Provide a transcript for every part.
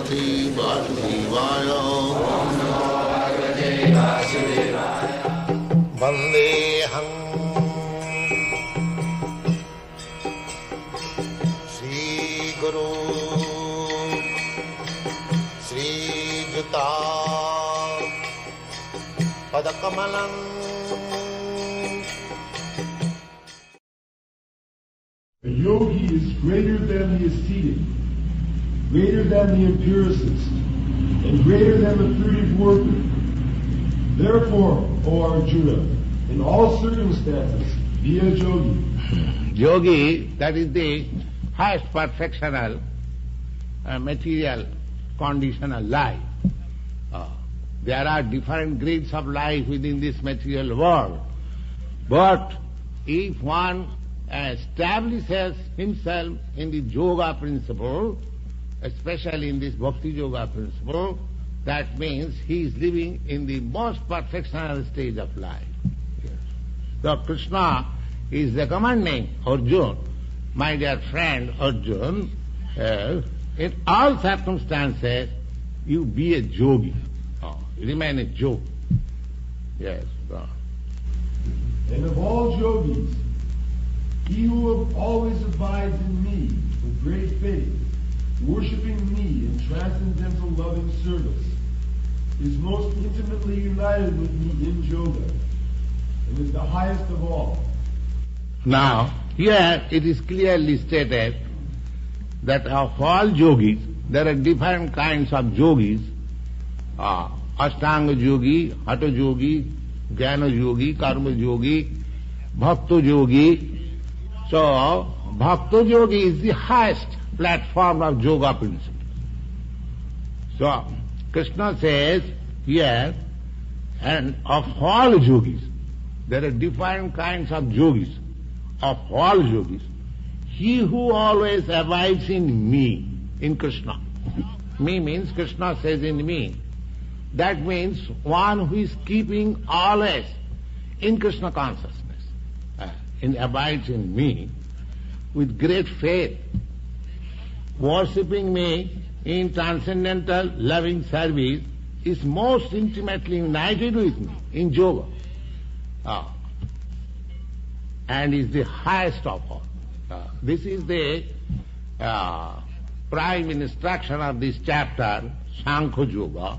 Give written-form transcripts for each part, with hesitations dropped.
Bhagavate Vasudevaya. Vandeham Sri Guru Sri Juta Padakamalam. A yogi is greater than the ascetic, greater than the empiricist, and greater than the fruitive worker. Therefore, O Arjuna, in all circumstances, be a yogi. Yogi, that is the highest perfectional material conditional life. There are different grades of life within this material world. But if one establishes himself in the yoga principle, especially in this bhakti yoga principle, that means he is living in the most perfectional stage of life. Yes. So Krishna is recommending Arjuna, my dear friend Arjuna, in all circumstances you be a yogi, remain a yogi. Yes. And of all yogis, he who always abides in me with great faith, worshipping me in transcendental loving service, is most intimately united with me in yoga, and is the highest of all. Now, here it is clearly stated that of all yogis, there are different kinds of yogis, Ashtanga yogi, Hatha yogi, Jnana yogi, Karma yogi, Bhakta yogi. So, Bhakta yogi is the highest platform of yoga principle. So, Krishna says here, and of all yogis, there are different kinds of yogis. Of all yogis, he who always abides in me, in Krishna. Me means Krishna says in me. That means one who is keeping always in Krishna consciousness, abides in me with great faith, worshipping me in transcendental loving service, is most intimately united with me in yoga, and is the highest of all. This is the prime instruction of this chapter, Sankhya Yoga,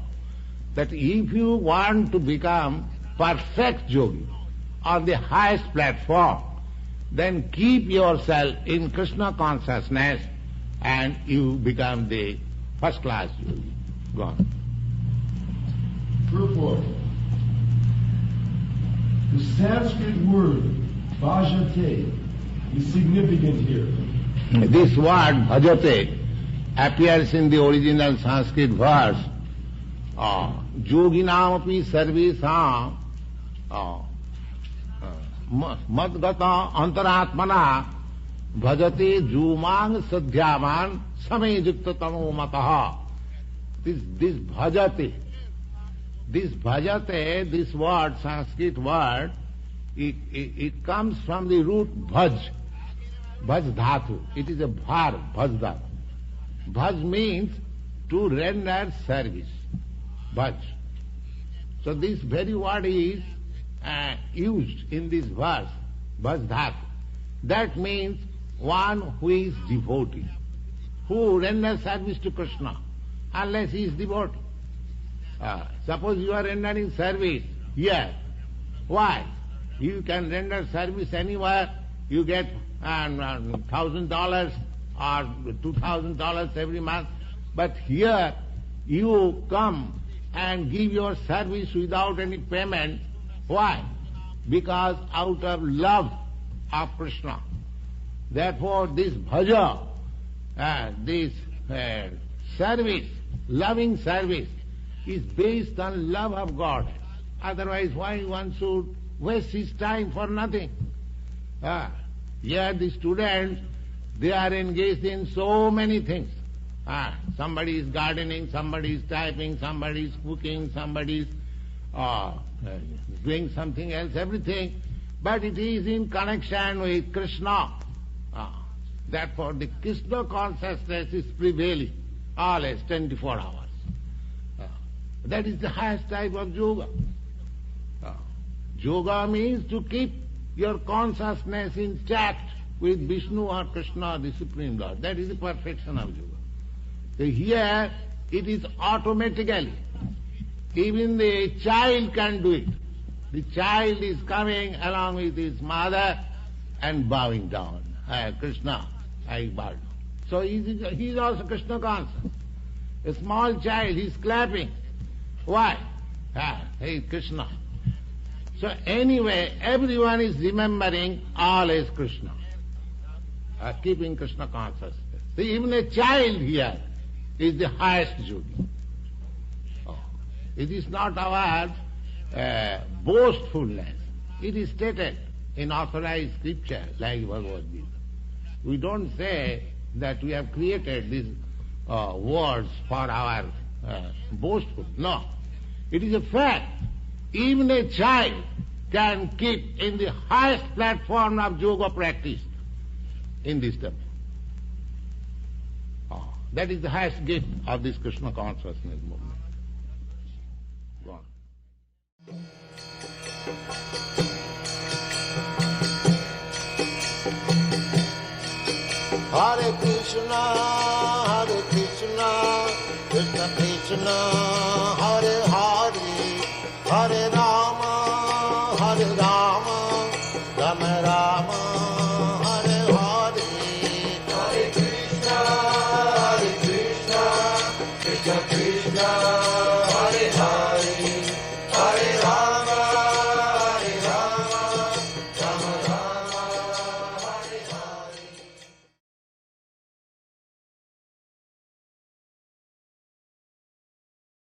that if you want to become perfect yogi on the highest platform, then keep yourself in Krishna consciousness and you become the first class yogi. Go on. Purport. The Sanskrit word bhajate is significant here. This word bhajate appears in the original Sanskrit verse, yoginamapi sarvesam madgata antaratmana bhajate jumang sadhyavan samay yukta tamo mataha. This bhajate, this word, Sanskrit word, it comes from the root bhaj dhatu. It is a bhar, bhaj dhatu. Bhaj means to render service. Bhaj. So this very word is used in this verse, bhaj dhatu. That means one who is devotee, who renders service to Krishna, unless he is devotee. Suppose you are rendering service here. Why? You can render service anywhere. You get $1,000 or $2,000 every month. But here you come and give your service without any payment. Why? Because out of love of Krishna. Therefore this bhaja, this service, loving service, is based on love of God. Otherwise, why one should waste his time for nothing? Here the students, they are engaged in so many things. Somebody is gardening, somebody is typing, somebody is cooking, somebody is doing something else, everything. But it is in connection with Krishna. Therefore the Krishna consciousness is prevailing. always 24 hours. That is the highest type of yoga. Yoga means to keep your consciousness intact with Vishnu or Krishna, the Supreme Lord. That is the perfection of yoga. So here it is automatically. Even the child can do it. The child is coming along with his mother and bowing down. Krishna, I bow down. So he is also Krishna conscious. A small child, he is clapping. Why? He is Krishna. So anyway, everyone is remembering all as Krishna, keeping Krishna consciousness. So even a child here is the highest yogi. It is not our boastfulness. It is stated in authorized scripture like Bhagavad Gita. We don't say that we have created these words for our boastful. No. It is a fact. Even a child can keep in the highest platform of yoga practice in this temple. That is the highest gift of this Krishna consciousness movement. Go on. Hare Krishna, Krishna Krishna, Hare Hare, Hare Rama, Rama Rama, Hare Hare. Hare Krishna, Krishna Krishna,